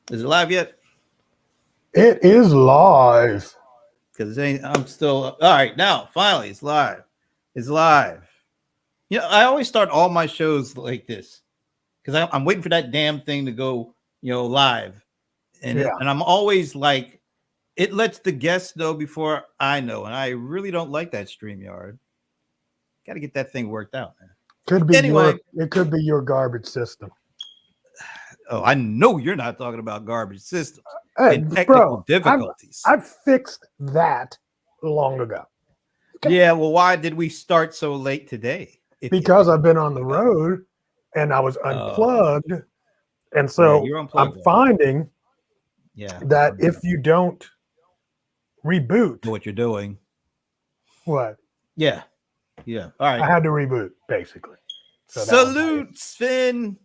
Is it live yet? It is live. Because I'm still all right now. Finally, it's live. It's live. I always start all my shows like this because I'm waiting for that damn thing to go, live, Yeah. and I'm always like, it lets the guests know before I know, and I really don't like that StreamYard. Got to get that thing worked out, man. Anyway, It could be your garbage system. oh, I know you're not talking about garbage systems Hey, and technical bro, difficulties. I've fixed that long ago. Okay. Yeah, well, why did we start so late today? If you Because think I've been on the about it. road and I was Oh, unplugged. And yeah, so you're I'm unplugged. Right? finding Yeah, that if you don't reboot, know what you're doing. what? Yeah, yeah. All I right. had to reboot, basically. So that was my Salute, Sven.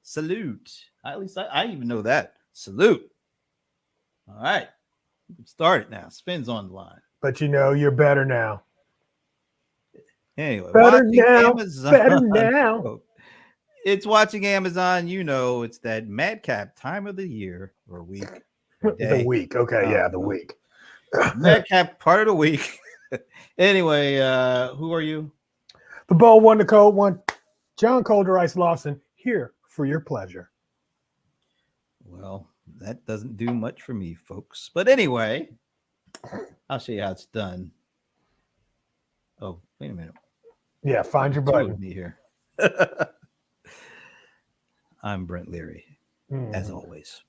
Salute. At least I even know that. Salute. All right. We can start it now. Sven's on the line. But you're better now. Anyway, Better watching now. Amazon. Better now. It's watching Amazon. It's that madcap time of the year or week or The day. week. Okay, yeah, the week. Madcap part of the week. Anyway, who are you? The bold one, the cold one. John Colderice Lawson, here for your pleasure. Well, that doesn't do much for me, folks. But anyway, I'll show you how it's done. Oh, wait a minute. Yeah, find your Two button. of me here. I'm Brent Leary, as always,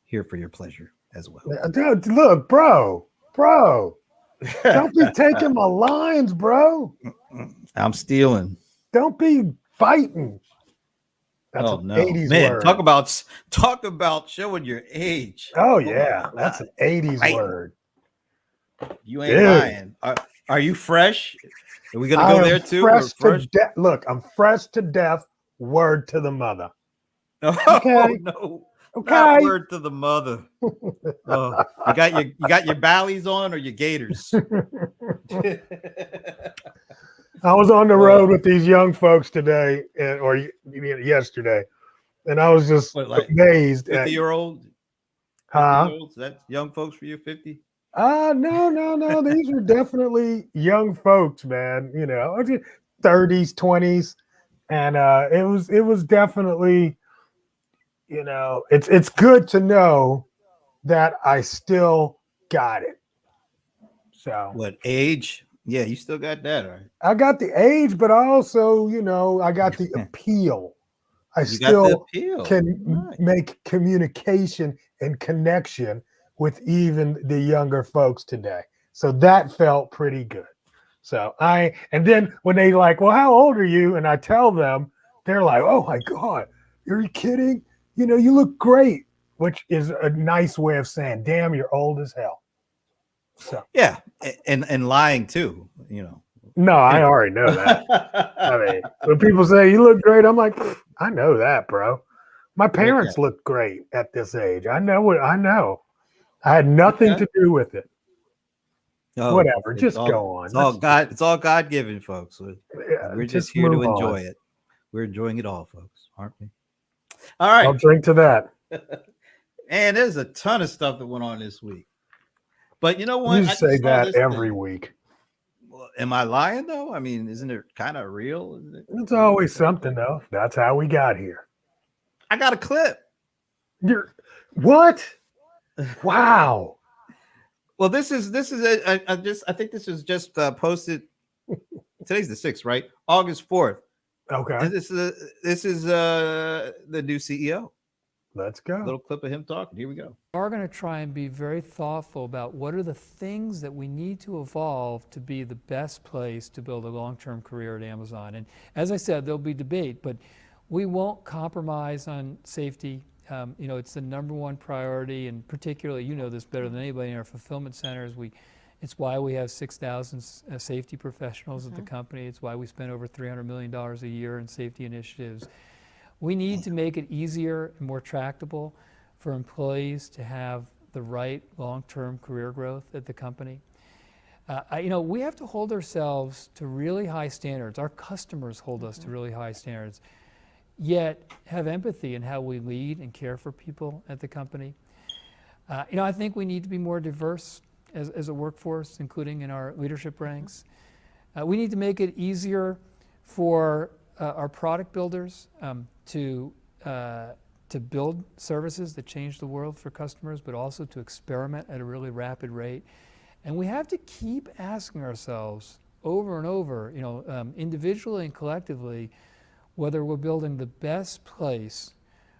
here for your pleasure as well. Dude, look, bro. Don't be taking my lines, bro. I'm stealing. Don't be fighting. That's Oh an no, 80s man! word. Talk about showing your age. Oh yeah, that's an 80s Fighting. word. You ain't lying. Are you fresh? Are we gonna go there too? Fresh to death. Look, I'm fresh to death. Word to the mother. Oh Okay. no! Okay. Not word to the mother. Oh, you got your ballies on or your gaiters? I was on the road with these young folks today, or yesterday, and I was just amazed. 50-year-old? 50-year-olds? That's young folks for you, 50? No. These are definitely young folks, man. 30s, 20s, and it was definitely, it's good to know that I still got it. So what age? Yeah, you still got that, right? I got the age, but I also, I got the appeal. I still can make communication and connection with even the younger folks today. So that felt pretty good. So and then when they like, well, how old are you? And I tell them, they're like, oh my God, are you kidding? You look great, which is a nice way of saying, damn, you're old as hell. So yeah, and lying too, No, I already know that. I mean, when people say you look great, I'm like, I know that, bro. My parents look great at this age. I know what I know. I had nothing to do with it. Oh, whatever, just go on. It's all God given, folks. We're just here to enjoy it. We're enjoying it all, folks, aren't we? All right. I'll drink to that. And there's a ton of stuff that went on this week. But you know what? You say that every week. Well, am I lying though? I mean, isn't it kind of real? It's always something though. That's how we got here. I got a clip. What? Wow. Well, I think this is just posted. Today's the 6th, right? August 4th. Okay. And this is the new CEO. Let's go. A little clip of him talking. Here we go. We are going to try and be very thoughtful about what are the things that we need to evolve to be the best place to build a long-term career at Amazon. And as I said, there'll be debate, but we won't compromise on safety. It's the number one priority, and particularly, you know this better than anybody, in our fulfillment centers. It's why we have 6,000 safety professionals at the company. It's why we spend over $300 million a year in safety initiatives. We need to make it easier and more tractable for employees to have the right long-term career growth at the company. We have to hold ourselves to really high standards. Our customers hold us to really high standards, yet have empathy in how we lead and care for people at the company. I think we need to be more diverse as a workforce, including in our leadership ranks. We need to make it easier for our product builders to build services that change the world for customers, but also to experiment at a really rapid rate. And we have to keep asking ourselves over and over, individually and collectively, whether we're building the best place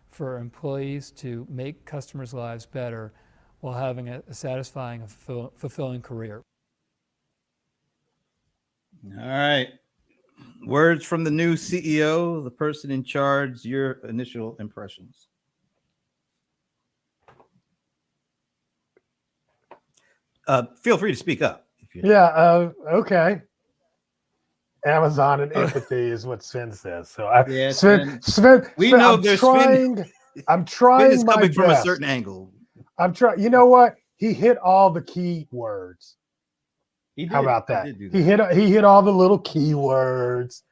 for employees to make customers' lives better while having a satisfying and fulfilling career. All right. Words from the new CEO, the person in charge, your initial impressions. Feel free to speak up. Okay. Amazon and empathy is what Sven says. So Sven, we know there's I'm trying is my coming best. From a certain angle. I'm trying. You know what? He hit all the key words. He did. How about that? He hit all the little keywords.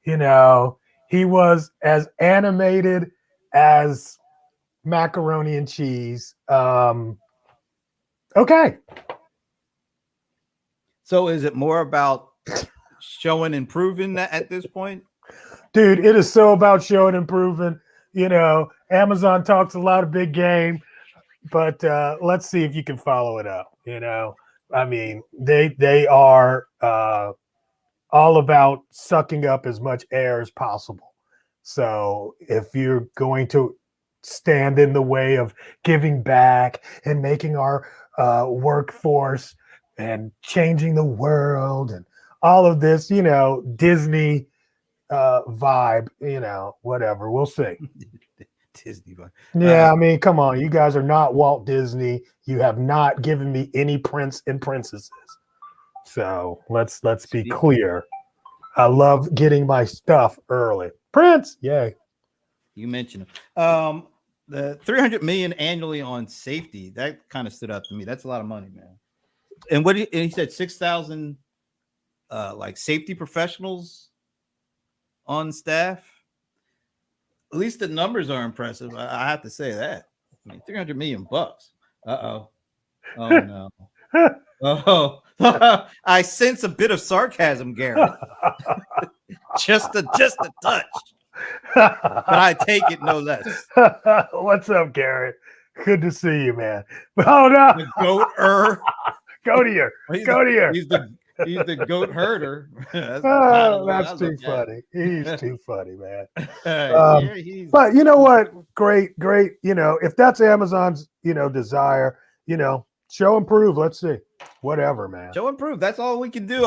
He was as animated as macaroni and cheese. Okay. So is it more about showing and proving that at this point? Dude, it is so about showing and proving. Amazon talks a lot of big game, but let's see if you can follow it up. I mean, they are all about sucking up as much air as possible. So if you're going to stand in the way of giving back and making our workforce and changing the world and all of this, Disney vibe, whatever, we'll see. Disney vibe. Yeah, I mean, come on, you guys are not Walt Disney. You have not given me any prince and princesses. So let's be clear. I love getting my stuff early. Prince, yay. You mentioned him. The $300 million annually on safety, that kind of stood out to me. That's a lot of money, man. And he said 6,000 like safety professionals on staff. At least the numbers are impressive. I have to say that. I mean, $300 million. Uh-oh. Oh no. Oh, I sense a bit of sarcasm, Garrett. just a touch. But I take it no less. What's up, Garrett? Good to see you, man. Oh no. The goat Go to your. He's the goat herder. That's too funny. He's too funny, man. Yeah, but you know what? Great. If that's Amazon's, desire, show and prove. Let's see. Whatever, man. Show and prove. That's all we can do.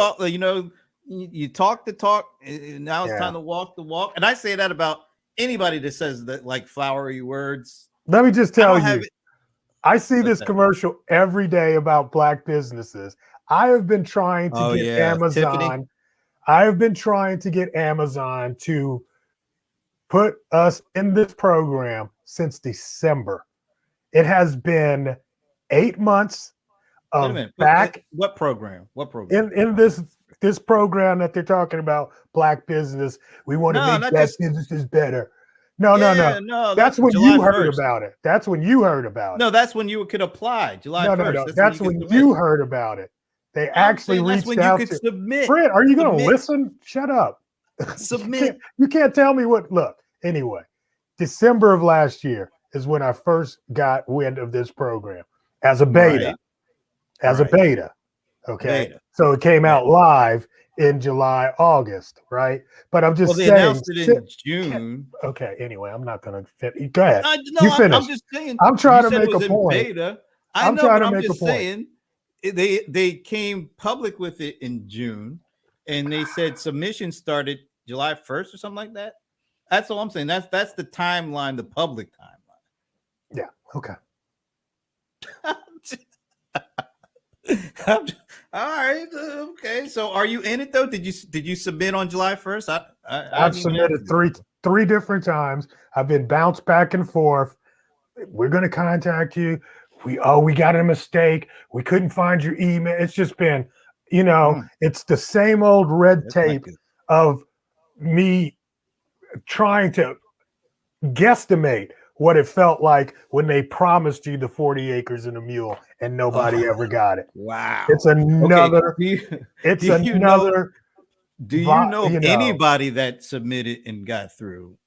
You talk the talk. And now it's time to walk the walk. And I say that about anybody that says that like flowery words. Let me just tell you. I see this commercial every day about Black businesses. I have been trying to get Amazon. Tiffany. I have been trying to get Amazon to put us in this program since December. It has been 8 months of back. What program? In this program that they're talking about, Black business. We want to make Black businesses better. No. That's when you heard about it. That's when you heard about it. No, that's when you could apply. July 1st. No. That's when you heard about it. They actually reached out to submit. Brent, are you going to listen? Shut up. Submit. You can't tell me what. Look, anyway, December of last year is when I first got wind of this program as a beta. A beta. Okay. So it came out live in July, August, right? But I'm just saying. They announced it in June. Okay. Anyway, I'm not going to fit. Go ahead. You finish. I'm just saying. I'm trying to make a point. Beta. I'm just saying. They came public with it in June, and they said submission started July 1st or something like that. That's all I'm saying. That's the timeline, the public timeline. Yeah. Okay. All right. Okay. So, are you in it though? Did you submit on July 1st? I've submitted three different times. I've been bounced back and forth. We're going to contact you. We got a mistake. We couldn't find your email. It's just been, it's the same old red tape of me trying to guesstimate what it felt like when they promised you the 40 acres and a mule and nobody ever got it. Wow. It's another. Okay. It's do another. Do you know anybody that submitted and got through?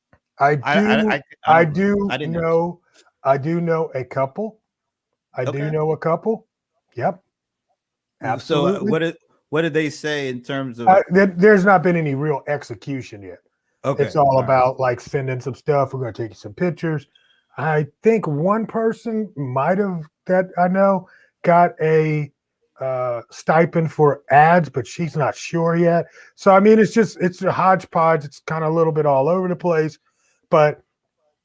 I do know a couple. I do know a couple. Yep. Absolutely. So what did they say in terms of? There's not been any real execution yet. Okay. It's all about like sending some stuff. We're going to take some pictures. I think one person might have, that I know, got a stipend for ads, but she's not sure yet. So, I mean, it's a hodgepodge. It's kind of a little bit all over the place, but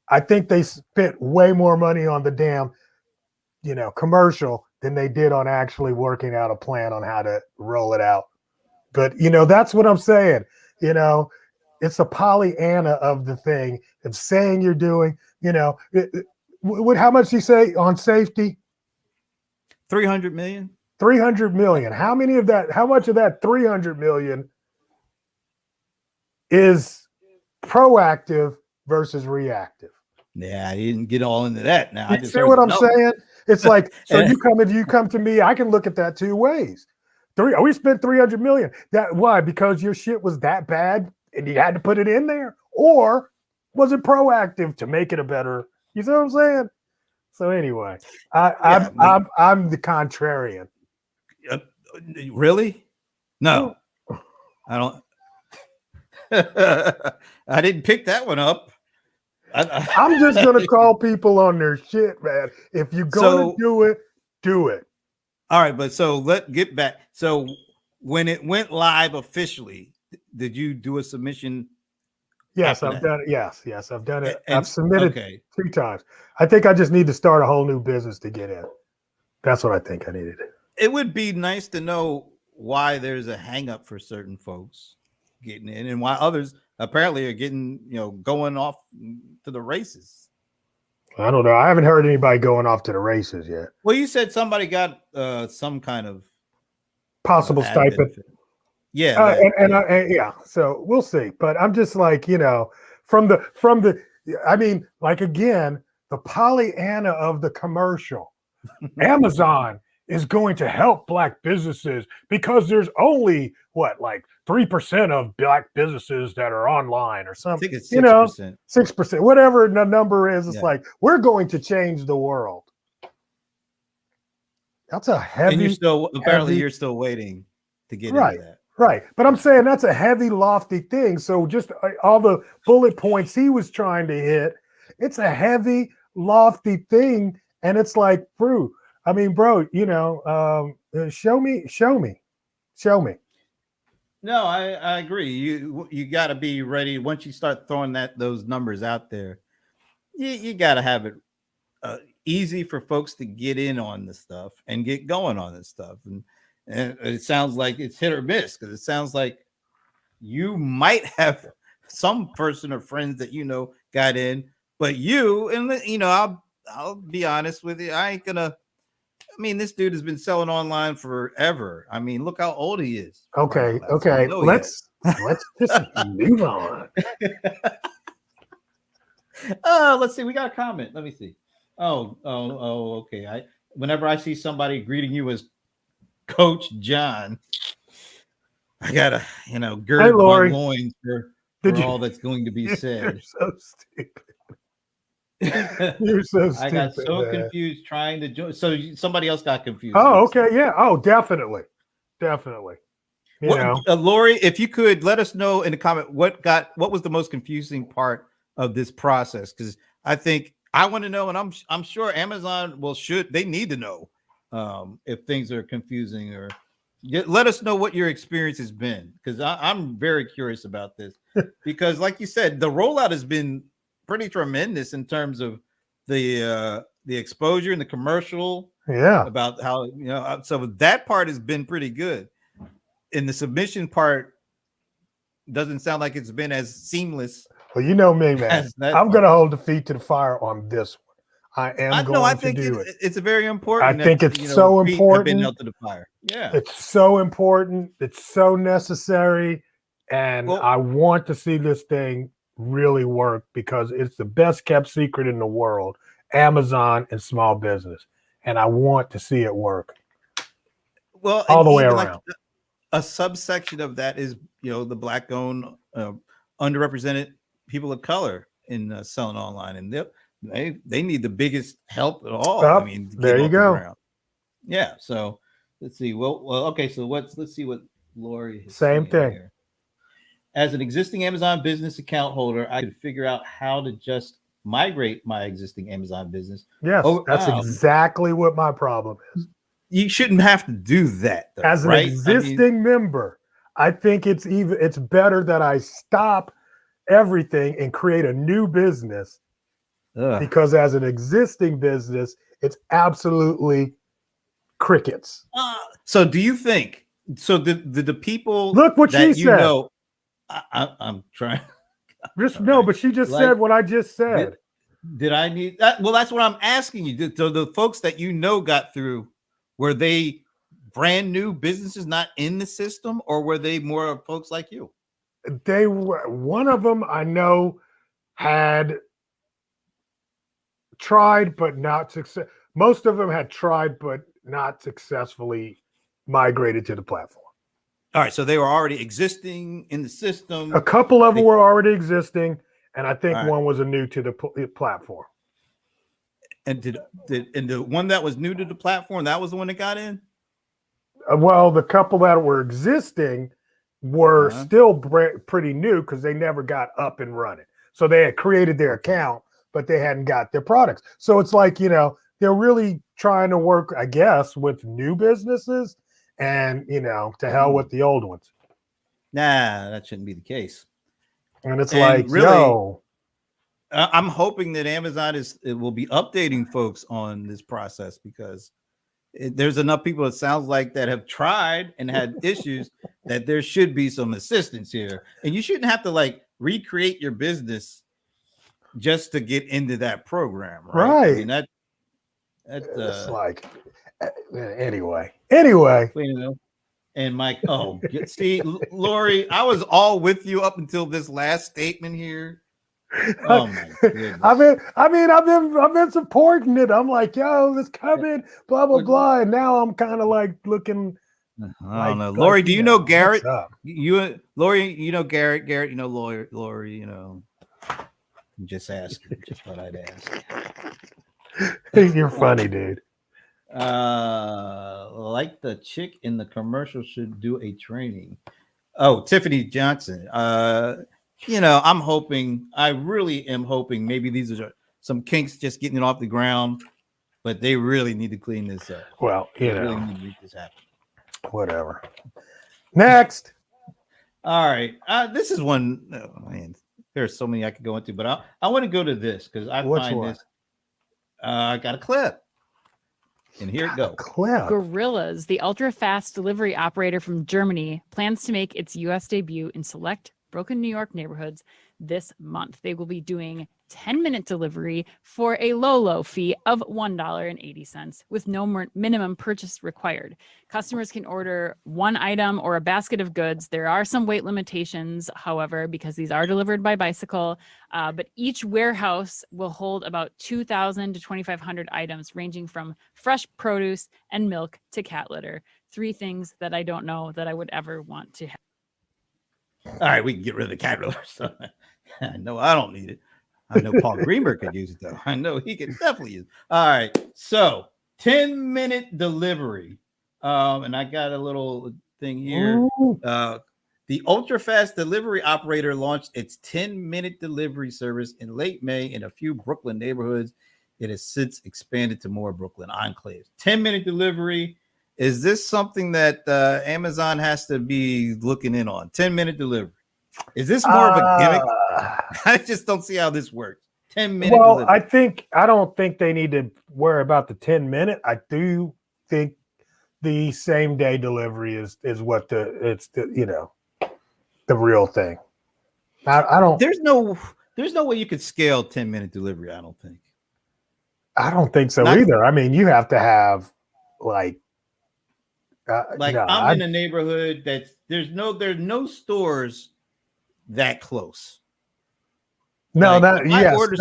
I think they spent way more money on the damn, commercial than they did on actually working out a plan on how to roll it out. But, that's what I'm saying. It's a Pollyanna of the thing of saying you're doing, how much do you say on safety? 300 million. 300 million. How much of that 300 million is proactive versus reactive? Yeah, I didn't get all into that. Now you see what I'm saying? It's like, so you come to me, I can look at that two ways. We spent 300 million. Why? Because your shit was that bad and you had to put it in there, or was it proactive to make it a better? You see what I'm saying? So anyway, I'm the contrarian. Really? No, I don't. I didn't pick that one up. I'm just gonna call people on their shit, man. If you're gonna do it, do it. All right, but so let's get back. So when it went live officially, did you do a submission? Yes, I've done it. Yes, I've done it. I've submitted 2 times. I think I just need to start a whole new business to get in. That's what I think I needed. It would be nice to know why there's a hang up for certain folks getting in and why others apparently are getting, going off to the races. I don't know. I haven't heard anybody going off to the races yet. Well, you said somebody got some kind of possible stipend. Benefit. Yeah, yeah. So we'll see. But I'm just like, from the, I mean, like again, the Pollyanna of the commercial. Amazon is going to help Black businesses because there's only 3% of Black businesses that are online or something. I think it's 6%. 6%, whatever the number is. It's like, we're going to change the world. That's a heavy. And you're still waiting to get into that. Right. But I'm saying that's a heavy, lofty thing. So just all the bullet points he was trying to hit, it's a heavy, lofty thing. And it's like, bro, show me. No, I agree. You got to be ready. Once you start throwing those numbers out there, you got to have it easy for folks to get in on this stuff and get going on this stuff. And it sounds like it's hit or miss, because it sounds like you might have some person or friends that got in, but I'll be honest with you, this dude has been selling online forever. I mean, look how old he is. Okay. Let's just move on. Let's see. We got a comment. Let me see. Oh, okay. Whenever I see somebody greeting you as Coach John, I gotta, gird my loins for all that's going to be said. You're so stupid. You're so stupid. I got so confused trying to join. So somebody else got confused. Oh, okay. Yeah. Oh, definitely. Lori, if you could let us know in the comment what was the most confusing part of this process, because I think I want to know, and I'm sure Amazon they need to know if things are confusing, or let us know what your experience has been, because I'm very curious about this. Because like you said, the rollout has been pretty tremendous in terms of the exposure and the commercial. Yeah. About how, so that part has been pretty good. And the submission part doesn't sound like it's been as seamless. Well, you know me, man. I'm going to hold the feet to the fire on this one. I think it's a very important. I think it's so important. Been held to the fire. Yeah. It's so important. It's so necessary. And I want to see this thing really work because it's the best kept secret in the world, Amazon and small business. And I want to see it work. Well, all and the way even around. like a subsection of that is, the black owned, underrepresented people of color in selling online, and they need the biggest help at all. I mean, to there get you off the go. ground. Yeah. So let's see. Well, okay. So let's see what Lori is Same saying thing. here. As an existing Amazon business account holder, I could figure out how to just migrate my existing Amazon business. Yes, that's exactly what my problem is. You shouldn't have to do that, though, as an right? existing member. I think it's better that I stop everything and create a new business, because as an existing business, it's absolutely crickets. So do you think, so the people look what that she said? I'm trying. Just no, but she just said what I just said. Did I need that? Well, that's what I'm asking you. So the folks that got through, were they brand new businesses not in the system, or were they more folks like you? They were. One of them I know had tried but not success. Most of them had tried but not successfully migrated to the platform. All right, so they were already existing in the system. A couple of them were already existing, and I think one was a new to the platform. And did the one that was new to the platform, that was the one that got in? Well, the couple that were existing were still pretty new because they never got up and running. So they had created their account, but they hadn't got their products. So it's like, they're really trying to work, I guess, with new businesses, and, to hell with the old ones. Nah, that shouldn't be the case. And it's like, really, I'm hoping that Amazon will be updating folks on this process, because there's enough people, it sounds like, that have tried and had issues that there should be some assistance here. And you shouldn't have to recreate your business just to get into that program, right? I mean, it's like, anyway. And Mike, see, Lori, I was all with you up until this last statement here. Oh my goodness. I've been supporting it. I'm like, yo, it's coming, blah blah blah. And now I'm kind of like looking. I don't know. Lori, do you know Garrett? Lori, you know Garrett. Garrett, you know Lori, I'm just asking. Just what I'd ask. You're funny, dude. Like the chick in the commercial should do a training. Oh, Tiffany Johnson. I really am hoping maybe these are some kinks just getting it off the ground, but they really need to clean this up. Well, really need to make this happen. Whatever. Next. All right. This is one. Oh, man, there's so many I could go into, but I want to go to this because I find this. I got a clip. And here it goes. Gorillas, the ultra-fast delivery operator from Germany, plans to make its U.S. debut in select Brooklyn, New York neighborhoods this month. They will be doing 10-minute delivery for a low fee of $1.80 with no minimum purchase required. Customers can order one item or a basket of goods. There are some weight limitations, however, because these are delivered by bicycle, but each warehouse will hold about 2,000 to 2,500 items, ranging from fresh produce and milk to cat litter. 3 things that I don't know that I would ever want to have. All right, we can get rid of the cat litter. So I know I don't need it. I know Paul Greenberg could use it, though. I know he could definitely use it. All right. So 10-minute delivery. And I got a little thing here. The ultra-fast delivery operator launched its 10-minute delivery service in late May in a few Brooklyn neighborhoods. It has since expanded to more Brooklyn enclaves. 10-minute delivery. Is this something that Amazon has to be looking in on? 10-minute delivery. Is this more of a gimmick? I just don't see how this works. 10-minute delivery. I don't think they need to worry about the 10-minute. I do think the same day delivery is what the real thing. I don't. There's no way you could scale 10-minute delivery. I don't think. I don't think so either. I mean, you have to have I'm in a neighborhood that's there's no stores that close. No, Like, if I order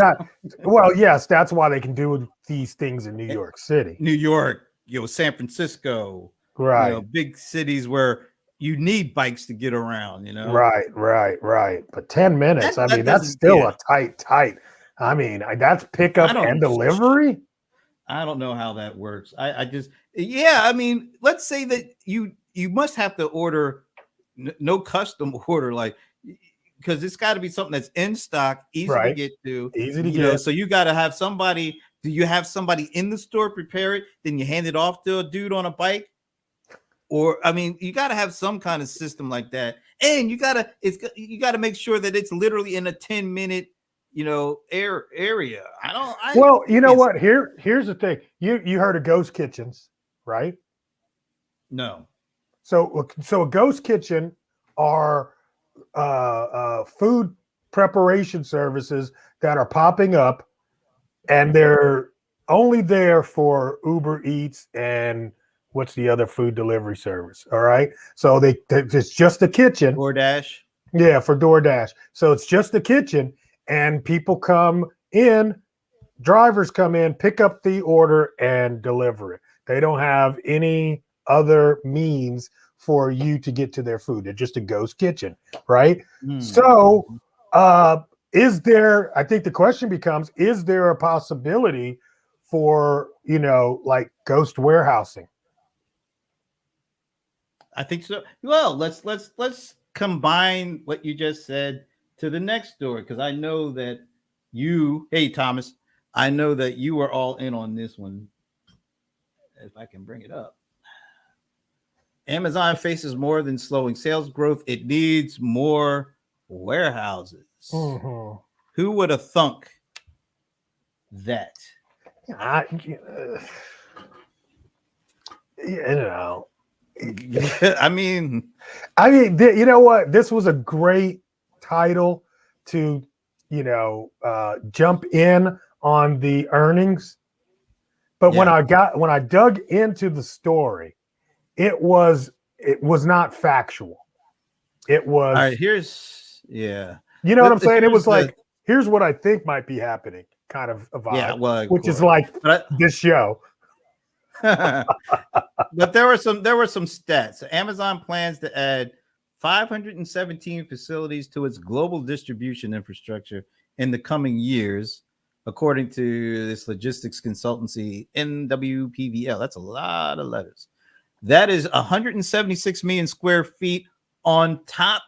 well, yes, that's why they can do these things in New York City. New York, San Francisco, Right. Big cities where you need bikes to get around, Right. But 10 minutes, I mean, that's doesn't, still a tight. I mean, that's pickup and delivery. I don't know how that works. I just, I mean, let's say that you must have to order no custom order, like, because it's got to be something that's in stock, easy to get to, easy to get. So you got to have somebody. Do you have somebody in the store prepare it? Then you hand it off to a dude on a bike, or I mean, you got to have some kind of system like that, and you got to make sure that it's literally in a 10-minute area. Well, you know what? Here's the thing. You heard of ghost kitchens, right? No. So a ghost kitchen are food preparation services that are popping up, and they're only there for Uber Eats and what's the other food delivery service? All right. So it's just a kitchen. DoorDash. Yeah, for DoorDash. So it's just a kitchen, and people come in, drivers come in, pick up the order, and deliver it. They don't have any other means for you to get to their food. They're just a ghost kitchen, right? So I think the question becomes, is there a possibility for, like ghost warehousing? I think so. Well, let's combine what you just said to the next story, because I know that hey Thomas, I know that you are all in on this one. If I can bring it up. Amazon faces more than slowing sales growth. It needs more warehouses. Mm-hmm. Who would have thunk that? I mean, you know what? This was a great title to, jump in on the earnings. But when I dug into the story, it was not factual. It was. All right, you know what I'm saying? It was like, here's what I think might be happening, kind of a vibe, which is like this show. But there were some stats. Amazon plans to add 517 facilities to its global distribution infrastructure in the coming years, according to this logistics consultancy NWPVL. That's a lot of letters. That is 176 million square feet on top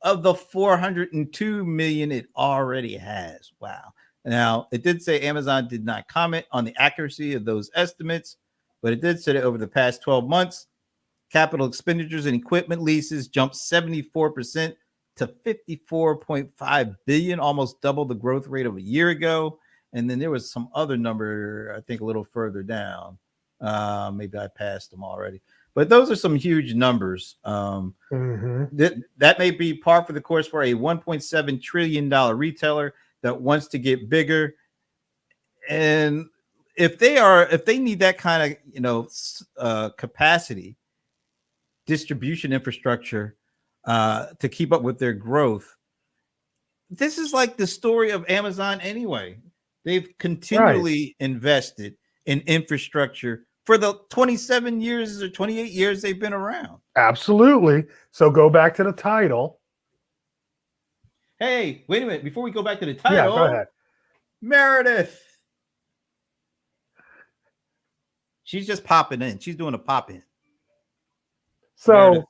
of the 402 million it already has. Wow. Now, it did say Amazon did not comment on the accuracy of those estimates, but it did say that over the past 12 months, capital expenditures and equipment leases jumped 74% to 54.5 billion, almost double the growth rate of a year ago. And then there was some other number, I think, a little further down. Maybe I passed them already. But those are some huge numbers. That may be par for the course for a $1.7 trillion retailer that wants to get bigger. And if they need that kind of capacity, distribution infrastructure to keep up with their growth, this is like the story of Amazon anyway. They've continually invested in infrastructure for the 27 years or 28 years they've been around. Absolutely. So go back to the title. Hey, wait a minute. Before we go back to the title, yeah, go ahead. Meredith. She's just popping in. She's doing a pop in. So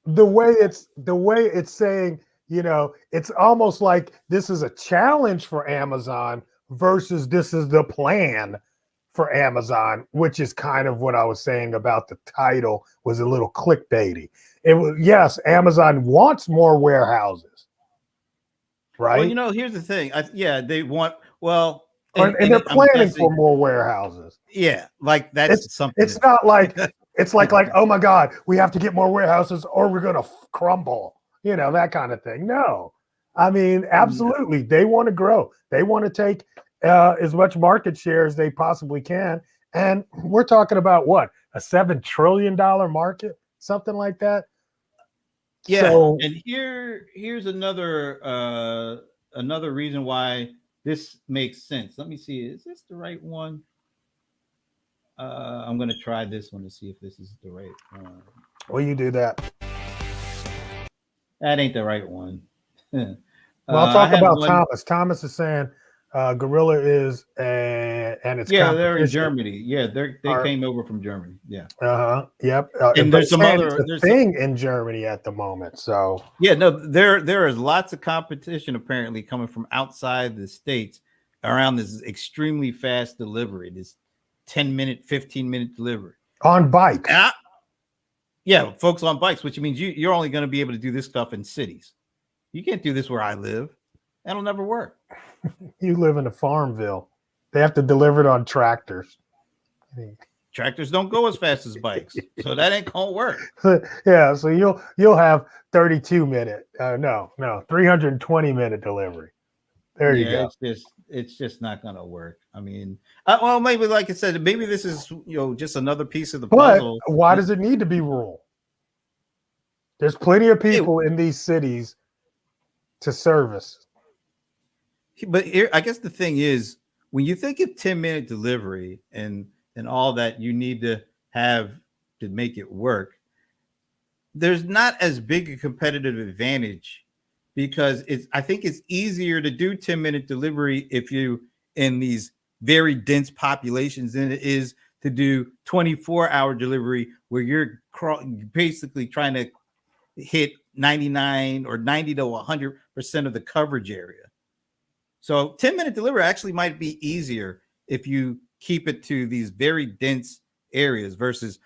the way it's saying, it's almost like this is a challenge for Amazon versus this is the plan for Amazon, which is kind of what I was saying about the title was a little clickbaity. It was, yes, Amazon wants more warehouses, right? Well, here's the thing. They want, and they're planning for more warehouses. Yeah, like that's something. It's not like it's like oh my God, we have to get more warehouses or we're gonna crumble. That kind of thing. No, I mean absolutely, they want to grow. They want to take as much market share as they possibly can, and we're talking about what, a $7 trillion market, something like that. Yeah, so, and here's another another reason why this makes sense. Let me see. Is this the right one? I'm gonna try this one to see if this is the right one. Will you do that? That ain't the right one. Well, I'll talk about one, Thomas. Thomas is saying Gorilla is and it's they're in Germany. Yeah, they came over from Germany. Yeah. Yep. And there's some other thing in Germany at the moment. So yeah, no, there is lots of competition apparently coming from outside the states around this extremely fast delivery, this 10-minute, 15-minute delivery on bikes. Yeah, folks on bikes, which means you're only going to be able to do this stuff in cities. You can't do this where I live. That'll never work. You live in a Farmville. They have to deliver it on tractors. Tractors don't go as fast as bikes, so that ain't gonna work. Yeah, so you'll have 32-minute, 320-minute delivery. There you go. It's just not gonna work. I mean, well, maybe like I said, maybe this is just another piece of the puzzle. But why does it need to be rural? There's plenty of people in these cities to service. But here, I guess the thing is, when you think of 10-minute delivery and all that you need to have to make it work, there's not as big a competitive advantage because I think it's easier to do 10-minute delivery if you in these very dense populations than it is to do 24-hour delivery where you're basically trying to hit 99 or 90 to 100% of the coverage area. So 10-minute delivery actually might be easier if you keep it to these very dense areas versus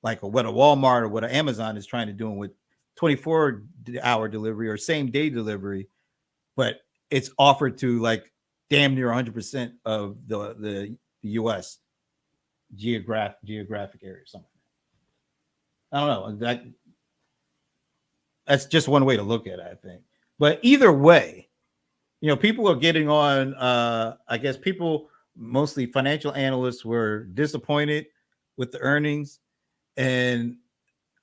like what a Walmart or what an Amazon is trying to do with 24-hour delivery or same day delivery, but it's offered to like damn near 100% of the U.S. geographic area or something. I don't know. That's just one way to look at it, I think. But either way, people are getting on. I guess people, mostly financial analysts, were disappointed with the earnings, and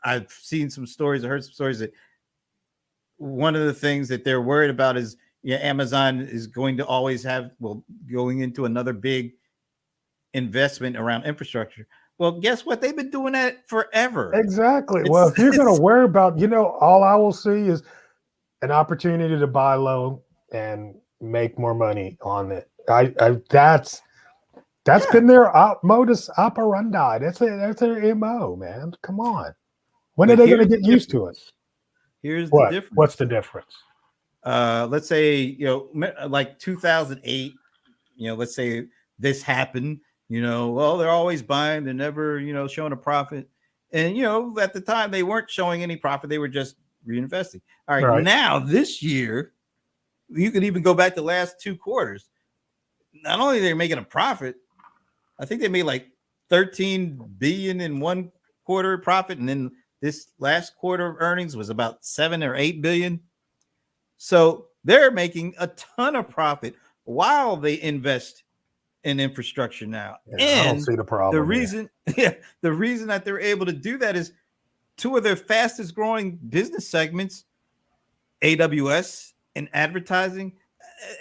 I've seen some stories. I heard some stories that one of the things that they're worried about is, Amazon is going to always going into another big investment around infrastructure. Well, guess what? They've been doing that forever. Exactly. Well, if you're going to worry about, all I will see is an opportunity to buy low and make more money on it. That's been their modus operandi. That's their MO, man. Come on. When are they going to get used to it? Here's the difference. What's the difference? Let's say, like 2008, let's say this happened, well, they're always buying. They're never, showing a profit. And, at the time they weren't showing any profit. They were just reinvesting. All right. Now this year, you could even go back to the last 2 quarters. Not only are they making a profit, I think they made like 13 billion in one quarter profit. And then this last quarter of earnings was about 7 or 8 billion. So they're making a ton of profit while they invest in infrastructure now. Yeah, and I don't see the problem. The reason that they're able to do that is 2 of their fastest growing business segments, AWS and advertising,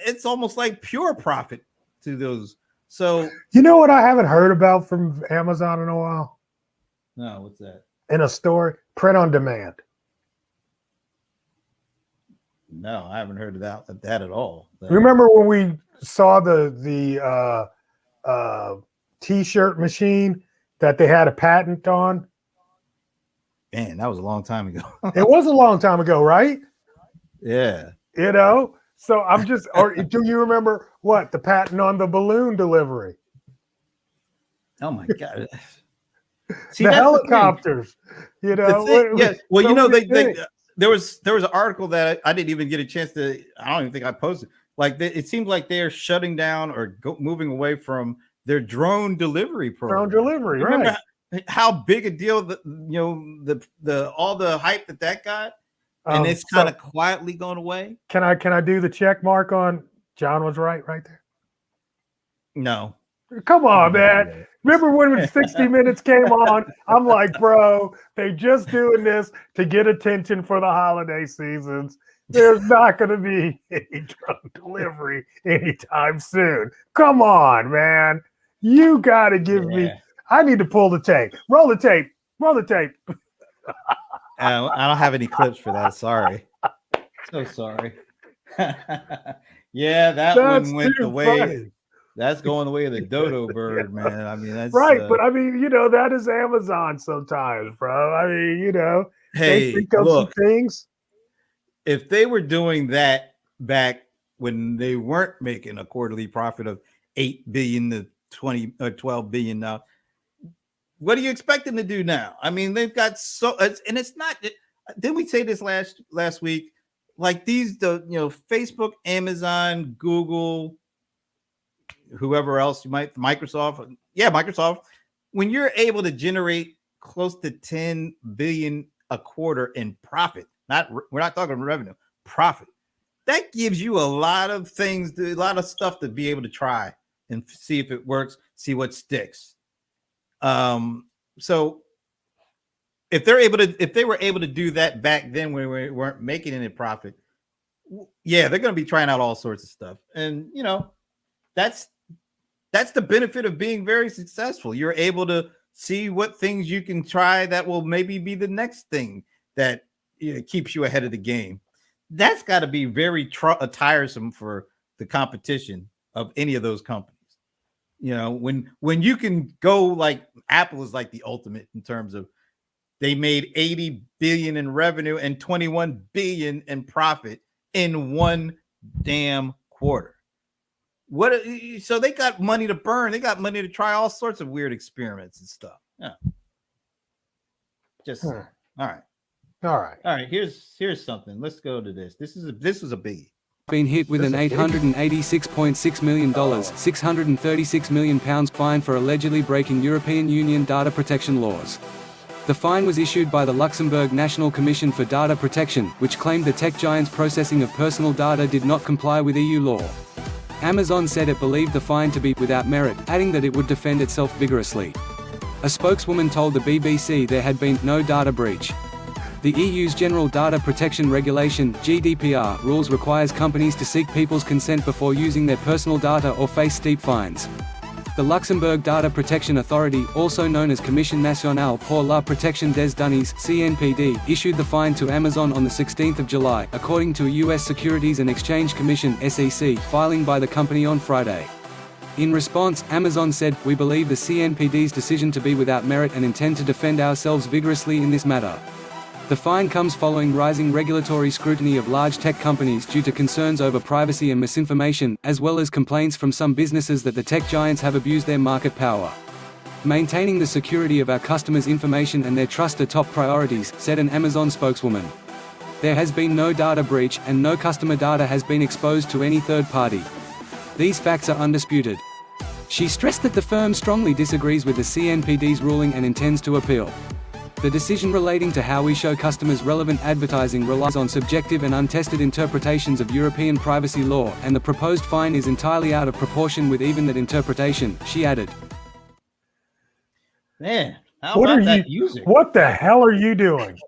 it's almost like pure profit to those. So you know what I haven't heard about from Amazon in a while? No, what's that? In a store, print on demand. No, I haven't heard of that at all. Remember when we saw the T-shirt machine that they had a patent on? Man, that was a long time ago. It was a long time ago, right? Yeah. So I'm just, or do you remember the patent on the balloon delivery? Oh my God. See, the helicopters, Yeah. Well, there was an article that I didn't even get a chance to, I don't even think I posted. Like it seems like they're shutting down or moving away from their drone delivery program. Drone delivery, Remember how big a deal the all the hype that got? And it's kind of quietly going away. Can I do the check mark on John was right there? No. Come on, man. Remember when 60 Minutes came on? I'm like, bro, they just doing this to get attention for the holiday seasons. There's not going to be any drug delivery anytime soon. Come on, man. You got to give me. I need to pull the tape. Roll the tape. Roll the tape. I don't have any clips for that. Sorry. So sorry. Yeah, that's one went the way. Funny. That's going the way of the dodo bird, man. I mean, that's right. But I mean, that is Amazon sometimes, bro. I mean, hey, they think of some things. If they were doing that back when they weren't making a quarterly profit of 8 billion to 20 or 12 billion now, what do you expect them to do now? I mean, they've got and it's not. Didn't we say this last week? Like Facebook, Amazon, Google, whoever else you might, Microsoft. Yeah, Microsoft. When you're able to generate close to 10 billion a quarter in profit, we're not talking revenue, profit. That gives you a lot of things, a lot of stuff to be able to try and see if it works, see what sticks. So if they were able to do that back then when we weren't making any profit, yeah, they're going to be trying out all sorts of stuff. And that's the benefit of being very successful. You're able to see what things you can try that will maybe be the next thing that keeps you ahead of the game. That's got to be very tiresome for the competition of any of those companies. When you can go, like Apple is like the ultimate in terms of they made 80 billion in revenue and 21 billion in profit in one damn quarter. So they got money to burn. They got money to try all sorts of weird experiments and stuff. Yeah. All right. Here's something. Let's go to this. This was a biggie. Been hit with an $886.6 million, £636 million fine for allegedly breaking European Union data protection laws. The fine was issued by the Luxembourg National Commission for Data Protection, which claimed the tech giant's processing of personal data did not comply with EU law. Amazon said it believed the fine to be without merit, adding that it would defend itself vigorously. A spokeswoman told the BBC there had been no data breach. The EU's General Data Protection Regulation (GDPR) rules requires companies to seek people's consent before using their personal data or face steep fines. The Luxembourg Data Protection Authority, also known as Commission Nationale pour la Protection des Données (CNPD), issued the fine to Amazon on the 16th of July, according to a U.S. Securities and Exchange Commission (SEC) filing by the company on Friday. In response, Amazon said, "We believe the CNPD's decision to be without merit and intend to defend ourselves vigorously in this matter." The fine comes following rising regulatory scrutiny of large tech companies due to concerns over privacy and misinformation, as well as complaints from some businesses that the tech giants have abused their market power. "Maintaining the security of our customers' information and their trust are top priorities," said an Amazon spokeswoman. "There has been no data breach, and no customer data has been exposed to any third party. These facts are undisputed." She stressed that the firm strongly disagrees with the CNPD's ruling and intends to appeal. The decision relating to how we show customers relevant advertising relies on subjective and untested interpretations of European privacy law, and the proposed fine is entirely out of proportion with even that interpretation, she added. Man, how about that music? What the hell are you doing?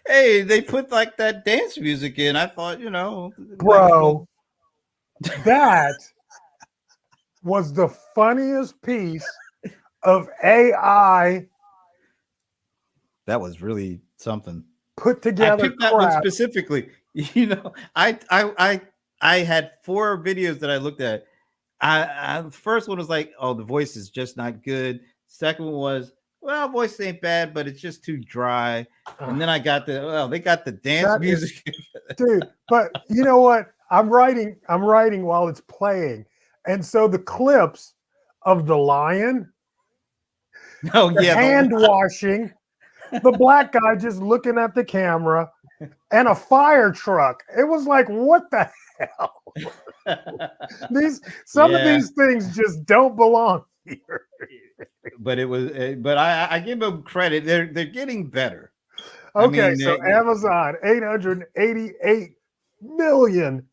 Hey, they put like that dance music in. I thought, Bro, that was the funniest piece of AI. That was really something put together. I picked that one specifically. I had 4 videos that I looked at. The first one was like, oh, the voice is just not good. Second one was, well, voice ain't bad, but it's just too dry. And then I got they got the dance music. Dude, but you know what? I'm writing while it's playing. And so the clips of the lion, hand washing, the black guy just looking at the camera, and a fire truck. It was like, what the hell? Some of these things just don't belong here. But it was, but I give them credit. They're getting better. Okay, so Amazon, 888 million.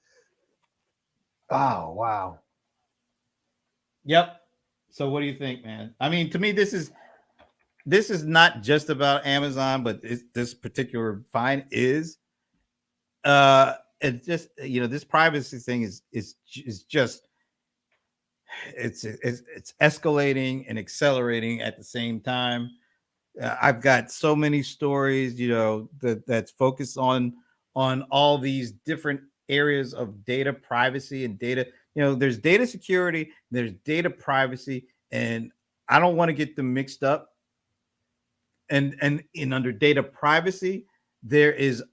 Oh, wow. Yep. So what do you think, man? I mean, to me, this is not just about Amazon, but this particular fine is. it's just, this privacy thing is just it's escalating and accelerating at the same time. I've got so many stories, that's focused on all these different areas of data privacy and data. There's data security, there's data privacy, and I don't want to get them mixed up. And under data privacy, there is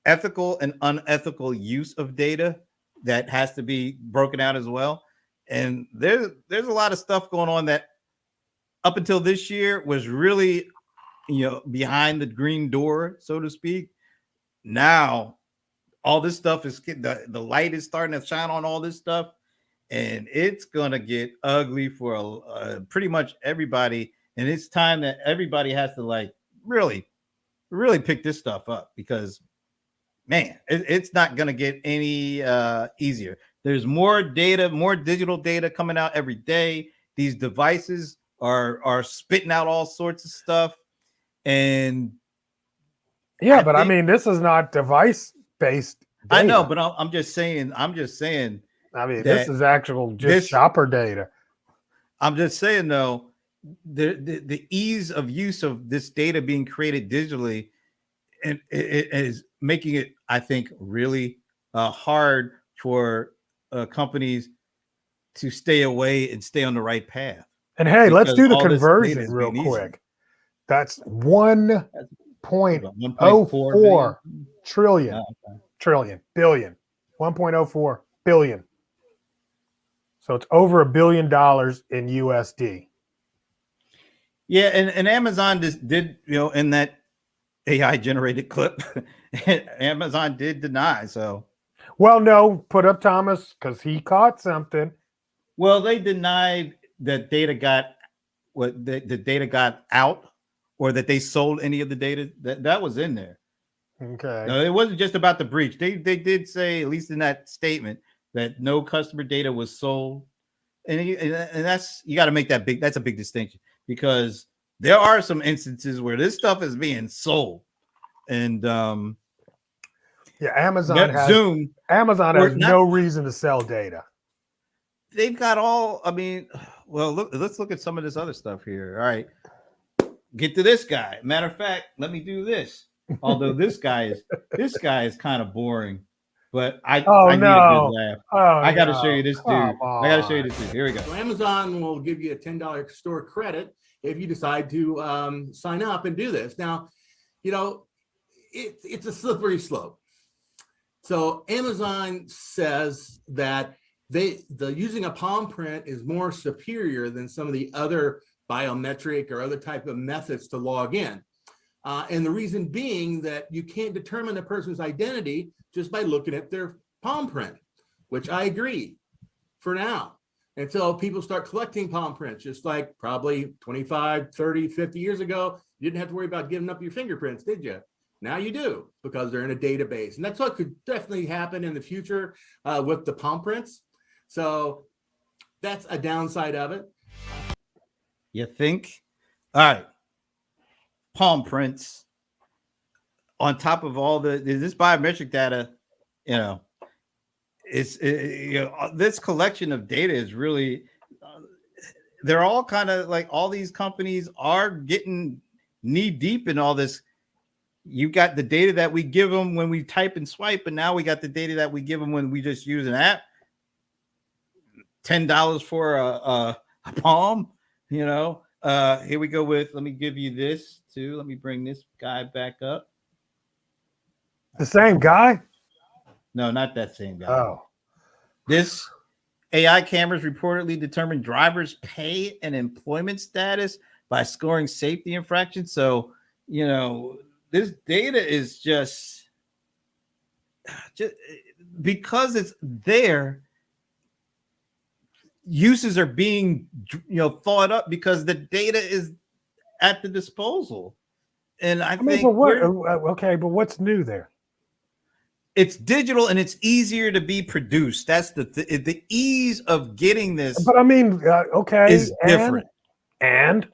ethical and unethical use of data that has to be broken out as well. And there's a lot of stuff going on that up until this year was really, behind the green door, so to speak. Now, all this stuff is the light is starting to shine on all this stuff, and it's gonna get ugly for pretty much everybody. And it's time that everybody has to really, really pick this stuff up, because man, it's not gonna get any easier. There's more data, more digital data coming out every day. These devices are spitting out all sorts of stuff. And but I mean, this is not device based. I know, but I'm just saying. I mean, this is actual shopper data. I'm just saying, though, the ease of use of this data being created digitally, and it is making it, I think, really hard for companies to stay away and stay on the right path. And hey, let's do the conversion real quick. That's 1.04 billion. 1.04 billion. So it's over $1 billion in USD. Yeah, and Amazon did, in that AI generated clip, Amazon did deny. So, well, no, put up Thomas, because he caught something. Well, they denied that data got the data got out, or that they sold any of the data. That was in there. Okay. No, it wasn't just about the breach. They did say, at least in that statement, that no customer data was sold, and that's, you got to make that big. That's a big distinction, because there are some instances where this stuff is being sold, and Amazon has no reason to sell data. They've got all. I mean, well, let's look at some of this other stuff here. All right, get to this guy. Matter of fact, let me do this. Although this guy is kind of boring, but I need a good laugh. I got to show you this dude. I got to show you this dude. Here we go. So Amazon will give you a $10 store credit if you decide to sign up and do this. Now, it's a slippery slope. So Amazon says that using a palm print is more superior than some of the other biometric or other type of methods to log in. And the reason being that you can't determine a person's identity just by looking at their palm print, which I agree for now, until people start collecting palm prints, just like probably 25, 30, 50 years ago, you didn't have to worry about giving up your fingerprints, did you? Now you do, because they're in a database. And that's what could definitely happen in the future with the palm prints. So that's a downside of it. You think? All right. Palm prints on top of all this biometric data, this collection of data is really, they're all kind of like, all these companies are getting knee deep in all this. You got the data that we give them when we type and swipe, but now we got the data that we give them when we just use an app. $10 for a palm, here we go with, let me give you this too. Let me bring this guy back up. The same guy? No, not that same guy. Oh. This AI cameras reportedly determine drivers' pay and employment status by scoring safety infractions. So, this data is just because it's there, uses are being thought up because the data is at the disposal. And I think but what's new there? It's digital and it's easier to be produced. That's the ease of getting this. But I mean, is different. And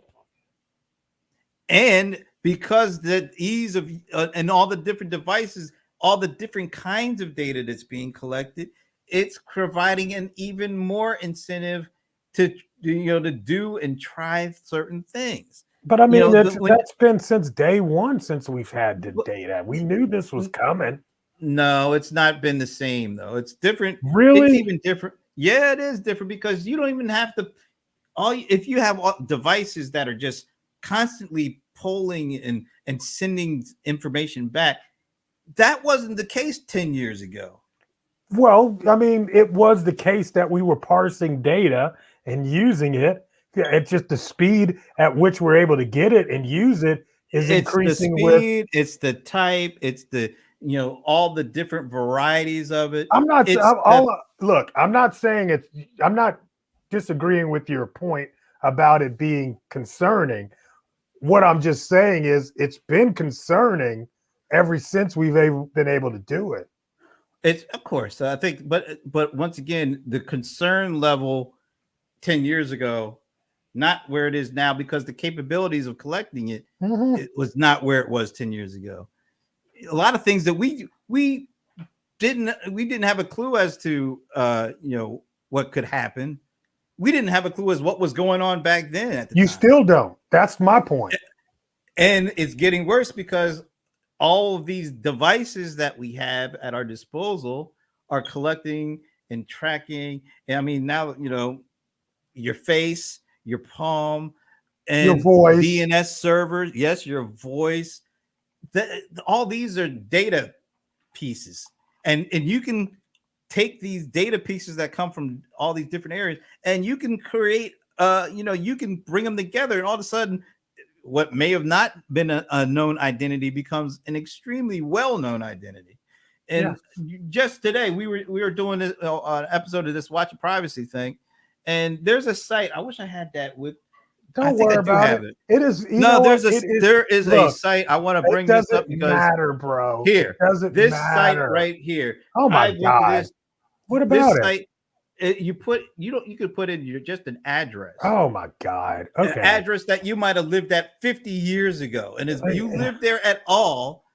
because the ease of and all the different devices all the different kinds of data that's being collected, it's providing an even more incentive to to do and try certain things. But I mean, that's been since day one, since we've had the data. We knew this was coming. No, it's not been the same though. It's different. Really? It's even different. Yeah, it is different because you don't even have to. If you have devices that are just constantly polling and sending information back, that wasn't the case 10 years ago. Well, I mean, it was the case that we were parsing data and using it. It's just the speed at which we're able to get it and use it is increasing. The speed, it's the type, it's the all the different varieties of it. I'm not saying I'm not disagreeing with your point about it being concerning. What I'm just saying is it's been concerning ever since we've been able to do it. It's of course, I think, but once again, the concern level 10 years ago, not where it is now, because the capabilities of collecting it, it was not where it was 10 years ago. A lot of things that we didn't have a clue as to what could happen. We didn't have a clue as what was going on back then. At the time. Still don't. That's my point. And it's getting worse because all of these devices that we have at our disposal are collecting and tracking. And I mean, now, your face, your palm, and your voice, DNS servers. Yes, your voice. All these are data pieces. And you can take these data pieces that come from all these different areas and you can create, you can bring them together. And all of a sudden, what may have not been a known identity becomes an extremely well-known identity. And just today we were doing an episode of this Watch Your Privacy thing, and there's a site. I wish I had that with. Don't worry about it. It is there is a site. I want to bring this up because matter, bro. Here, this site right here. Oh my God! What about this site? You could put in just an address. Oh my God! Okay, an address that you might have lived at 50 years ago, and if you live there at all,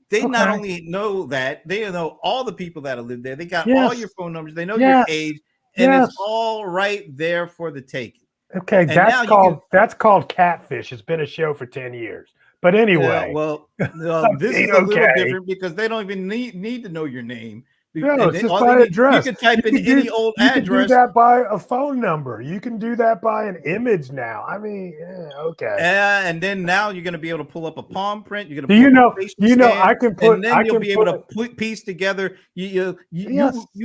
they not only know that, they know all the people that have lived there. They got all your phone numbers. They know your age, and it's all right there for the taking. Okay, that's called Catfish. It's been a show for 10 years. But anyway, this is a little different because they don't even need to know your name. No, it's just by address. You can type in any old address. You can do that by a phone number. You can do that by an image now. I mean, okay. And then now you're going to be able to pull up a palm print. You're going to I can put, and then you'll be able to piece together. You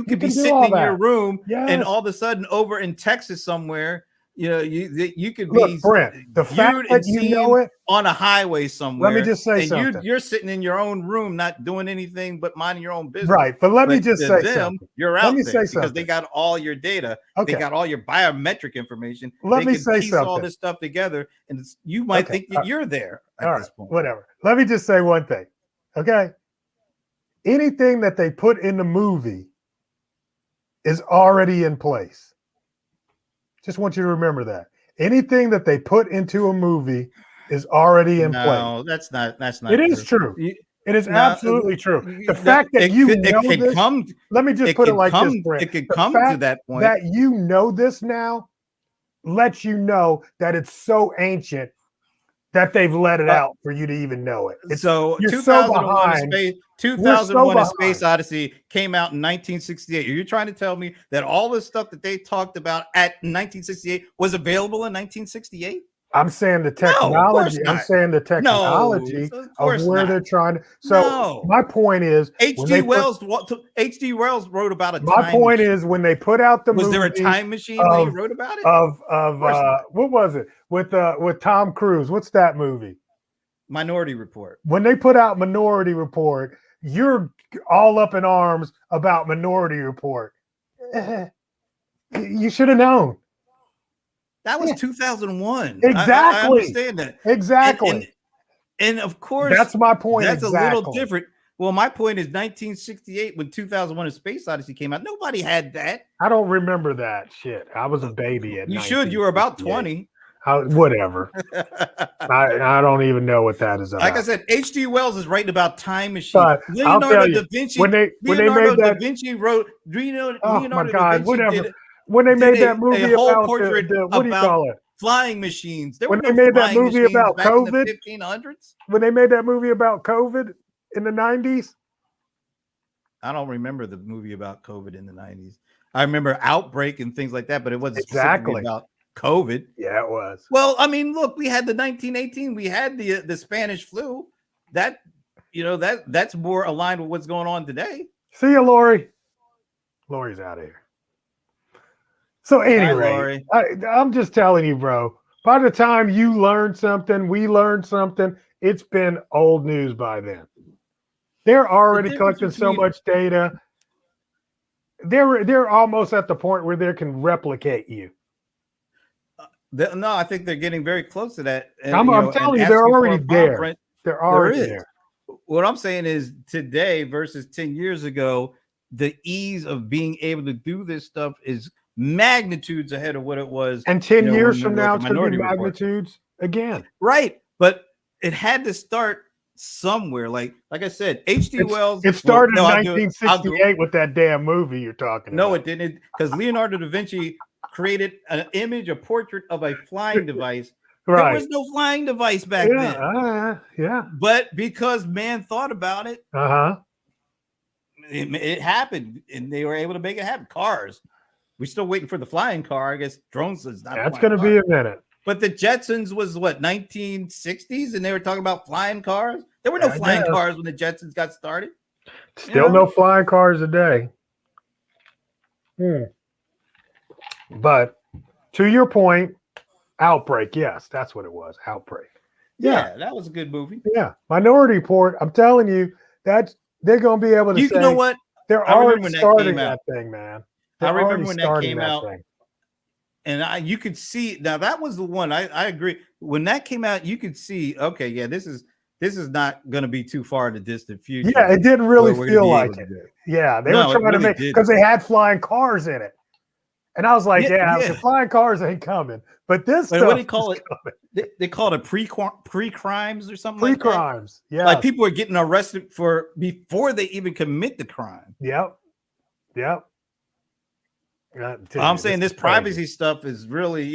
could be sitting in your room, and all of a sudden, over in Texas somewhere, you could be Brent, the fact that you know it on a highway somewhere. Let me just say something. You're sitting in your own room, not doing anything but minding your own business. Right, but let me just say something. You're out there because they got all your data. Okay. They got all your biometric information. Let me say something. All this stuff together, and you might think that you're there at this point. Whatever. Let me just say one thing. Okay, anything that they put in the movie is already in place. Just want you to remember that anything that they put into a movie is already in place. No, that's not. It is true. It is absolutely true. The fact that let me just put it like this, Brent. It could come to that point. That you know this now lets you know that it's so ancient that they've let it out for you to even know it. So 2001 A Space Odyssey came out in 1968. Are you trying to tell me that all the stuff that they talked about at 1968 was available in 1968? I'm saying the technology. No, I'm saying the technology of where they're trying to. So my point is, H.G. Wells wrote about a. My point is when they put out the movie. Was there a time machine when he wrote about it? What was it with Tom Cruise? What's that movie? Minority Report. When they put out Minority Report, you're all up in arms about Minority Report. You should have known. That was 2001. Exactly. I understand that. Exactly. And of course, that's my point. That's a little different. Well, my point is 1968 when 2001 A Space Odyssey came out. Nobody had that. I don't remember that shit. I was a baby at. You should. You were about 20. Whatever. I don't even know what that is about. Like I said, H.G. Wells is writing about time machines. But Leonardo da Vinci. Leonardo da Vinci wrote. Leonardo da Vinci did when they made that movie a whole about portrait what do you call it? Flying machines. There when were they no made that flying movie machines about back COVID, in the 1500s. When they made that movie about COVID in the 90s. I don't remember the movie about COVID in the 90s. I remember Outbreak and things like that, but it wasn't specifically about COVID. Yeah, it was. Well, I mean, look, we had the 1918. We had the Spanish flu. That, that's more aligned with what's going on today. See you, Lori. Lori's out of here. So anyway, I'm just telling you, bro. By the time you learn something, we learn something, it's been old news by then. They're already collecting so much data. They're almost at the point where they can replicate you. No, I think they're getting very close to that. And, I'm telling you, they're already there. They're already there. What I'm saying is today versus 10 years ago, the ease of being able to do this stuff is magnitudes ahead of what it was. And 10 years from now, it's going to be magnitudes again. Right. But it had to start somewhere. Like I said, H.G. Wells. It started in 1968 with that damn movie you're talking about. No, it didn't. Because Leonardo da Vinci created an image, a portrait of a flying device. Right. There was no flying device back then. Yeah. But because man thought about it, it happened, and they were able to make it happen. Cars. We're still waiting for the flying car. I guess drones is not. That's going to be a minute. But the Jetsons was what, 1960s, and they were talking about flying cars. There were no flying cars when the Jetsons got started. Still no flying cars today. But to your point, Outbreak. Yes, that's what it was. Outbreak. Yeah, that was a good movie. Yeah, Minority Report. I'm telling you, that they're going to be able to. You know what? They're already starting that thing, man. I remember when that came out, and you could see. Now that was the one. I agree. When that came out, you could see. Okay, yeah, this is not going to be too far in the distant future. Yeah, it didn't really feel like it. Yeah, they were trying to make because they had flying cars in it, and I was like, the flying cars ain't coming. But this stuff, what do you call it? They call it pre-crimes or something. Pre-crimes, yeah. Like people are getting arrested before they even commit the crime. Yep. I'm saying this privacy stuff is really,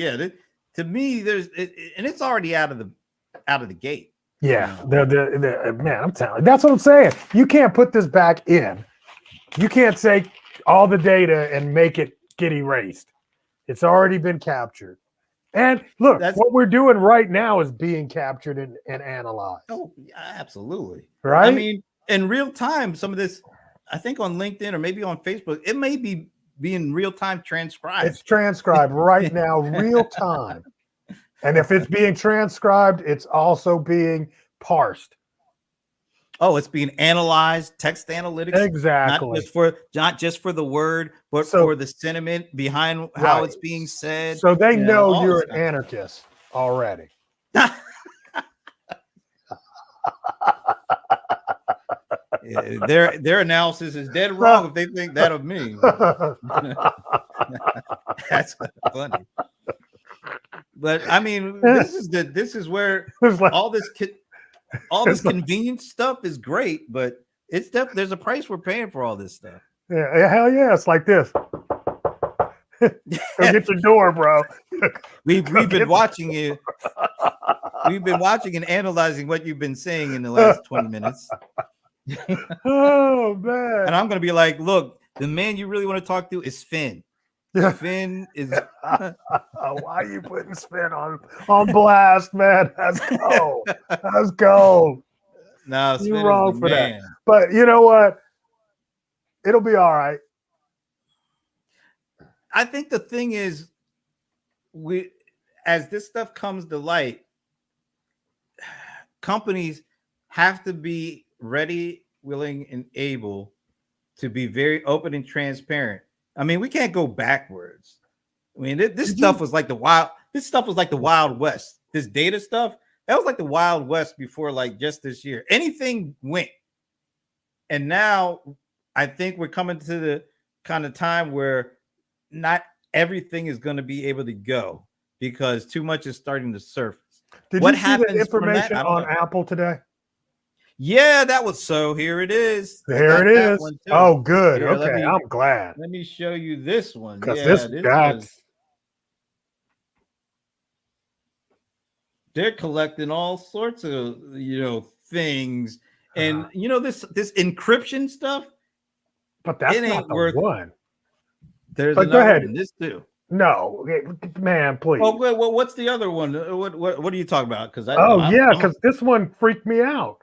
to me, and it's already out of the gate. Yeah, man, I'm telling you, that's what I'm saying. You can't put this back in. You can't take all the data and make it get erased. It's already been captured. And look, what we're doing right now is being captured and analyzed. Oh, absolutely. Right? I mean, in real time, some of this, I think on LinkedIn or maybe on Facebook, it may be being real time transcribed. It's transcribed right now, real time. And if it's being transcribed, it's also being parsed. Oh, it's being analyzed, text analytics. Exactly. Not just for the word, but for the sentiment behind how it's being said. So they know you're an anarchist already. Their analysis is dead wrong if they think that of me. That's funny. But I mean, this is where all this convenience stuff is great, but there's a price we're paying for all this stuff. Yeah, hell yeah, it's like this. Go get your door, bro. We've been watching you. We've been watching and analyzing what you've been saying in the last 20 minutes. Oh man! And I'm gonna be like, look, the man you really want to talk to is Finn. Finn is. Why are you putting Finn on blast, man? Let's go. Let's go. No, you're wrong for that. But you know what? It'll be all right. I think the thing is, as this stuff comes to light, companies have to be ready, willing, and able to be very open and transparent. I mean, we can't go backwards. I mean, this stuff was like the Wild West. This data stuff, that was like the Wild West before, like just this year. Anything went. And now I think we're coming to the kind of time where not everything is going to be able to go, because too much is starting to surface. Did What you see the happens from information that? I don't on know. Apple today? Yeah, that was so. Here it is. I There got it that is. one too. Oh, good. Here, Okay, I'm glad. let me show you this one. Because Yeah, they're collecting all sorts of things, and this encryption stuff. But that's It not ain't the worth. one. There's But go another ahead. one. This too. No, man, please. Oh, well, what's the other one? What are you talking about? Because because this one freaked me out.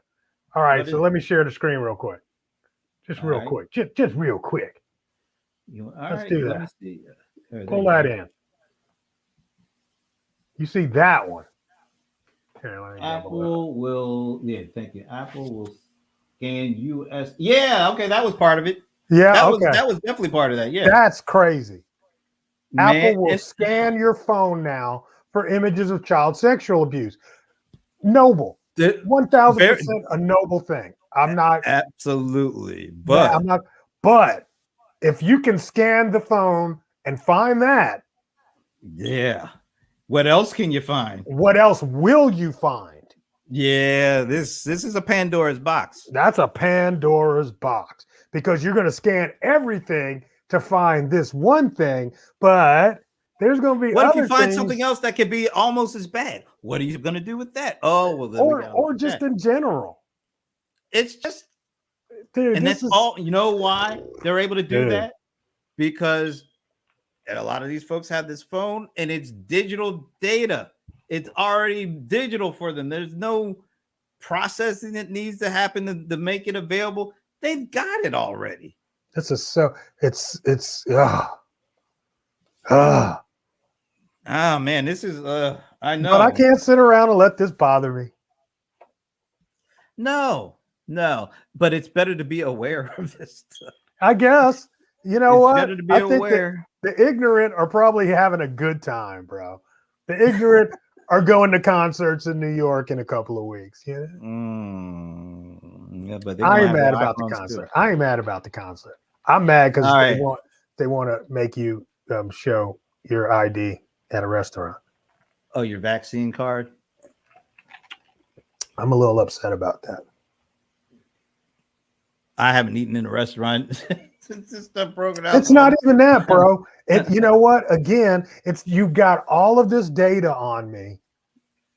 All right, so let me share the screen real quick. Just real quick. Just real quick. Let's do that. Let me see. Pull that in. You see that one? Here, Apple will. Yeah, thank you. Apple will scan US. Yeah, okay, that was part of it. Yeah, that was definitely part of that. Yeah, that's crazy. Man, Apple will scan your phone now for images of child sexual abuse. Noble. 1000% a noble thing. I'm not absolutely, but I'm not. But if you can scan the phone and find that, yeah. What else can you find? What else will you find? Yeah, this is a Pandora's box. That's a Pandora's box because you're going to scan everything to find this one thing, but there's going to be what other if you find things, something else that could be almost as bad? What are you going to do with that? Oh, well, then or just in general. It's just, dude, and that's all. You know why they're able to do that? Because a lot of these folks have this phone and it's digital data. It's already digital for them. There's no processing that needs to happen to make it available. They've got it already. This is so it's oh man, this is I know. But I can't sit around and let this bother me. No, but it's better to be aware of this stuff. I guess. You know it's what? Better to be I think aware. The ignorant are probably having a good time, bro. The ignorant are going to concerts in New York in a couple of weeks. Yeah, yeah, but I ain't mad about the concert. Too. I ain't mad about the concert. I'm mad because they want to make you show your ID at a restaurant. Oh, your vaccine card? I'm a little upset about that. I haven't eaten in a restaurant since this stuff broken out. It's not even that, bro. You know what? Again, it's you've got all of this data on me.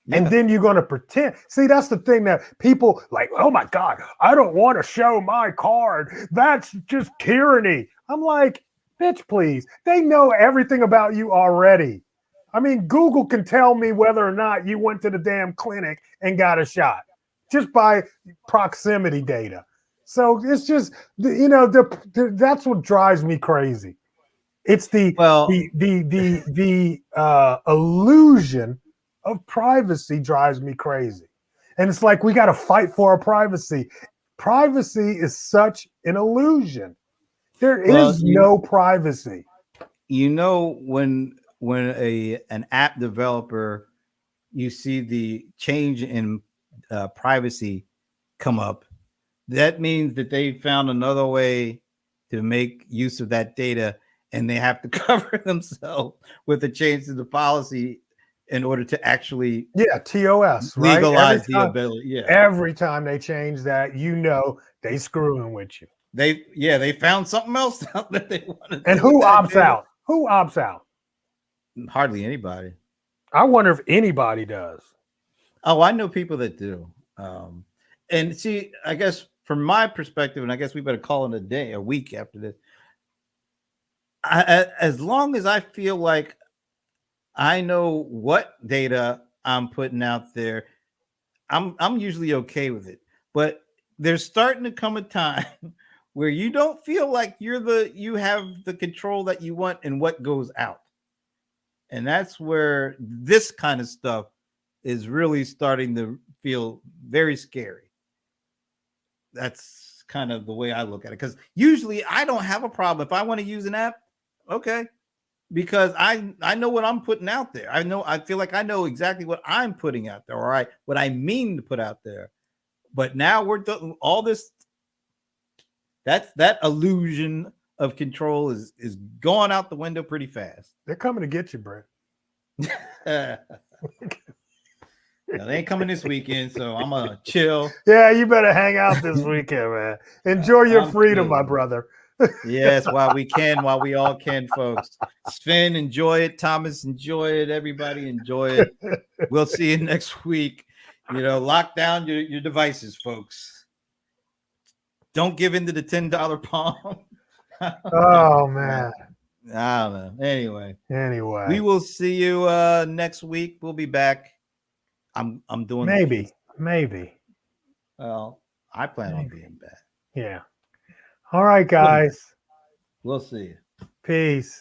Yeah. And then you're going to pretend. See, that's the thing that people like, oh my God, I don't want to show my card. That's just tyranny. I'm like, bitch, please. They know everything about you already. I mean, Google can tell me whether or not you went to the damn clinic and got a shot just by proximity data. So it's just, that's what drives me crazy. It's the illusion of privacy drives me crazy. And it's like, we got to fight for our privacy. Privacy is such an illusion. There is no privacy. You know, when an app developer, you see the change in privacy come up, that means that they found another way to make use of that data, and they have to cover themselves with a change to the policy in order to actually TOS legalize the ability. Yeah, every time they change that, they screwing with you. They found something else out that they wanted. And who opts out? Who opts out? Hardly anybody. I wonder if anybody does. Oh, I know people that do. And see, I guess from my perspective, and I guess we better call it a week after this. As long as I feel like I know what data I'm putting out there, I'm usually okay with it. But there's starting to come a time where you don't feel like you have the control that you want in what goes out. And that's where this kind of stuff is really starting to feel very scary. That's kind of the way I look at it. Because usually I don't have a problem. If I want to use an app, okay. Because I know what I'm putting out there. I feel like I know exactly what I'm putting out there, or what I mean to put out there. But now we're doing all this. That illusion of control is going out the window pretty fast. They're coming to get you, Brent. Now, they ain't coming this weekend, so I'm gonna chill. Yeah, you better hang out this weekend, man. Enjoy your freedom, my brother. Yes, while we all can, folks. Sven, enjoy it. Thomas, enjoy it. Everybody, enjoy it. We'll see you next week. Lock down your devices, folks. Don't give in to the $10 palm. Oh man. I don't know. Anyway, we will see you next week. We'll be back. I'm doing maybe. Well, I plan on being back. Yeah. All right, guys. We'll see you. Peace.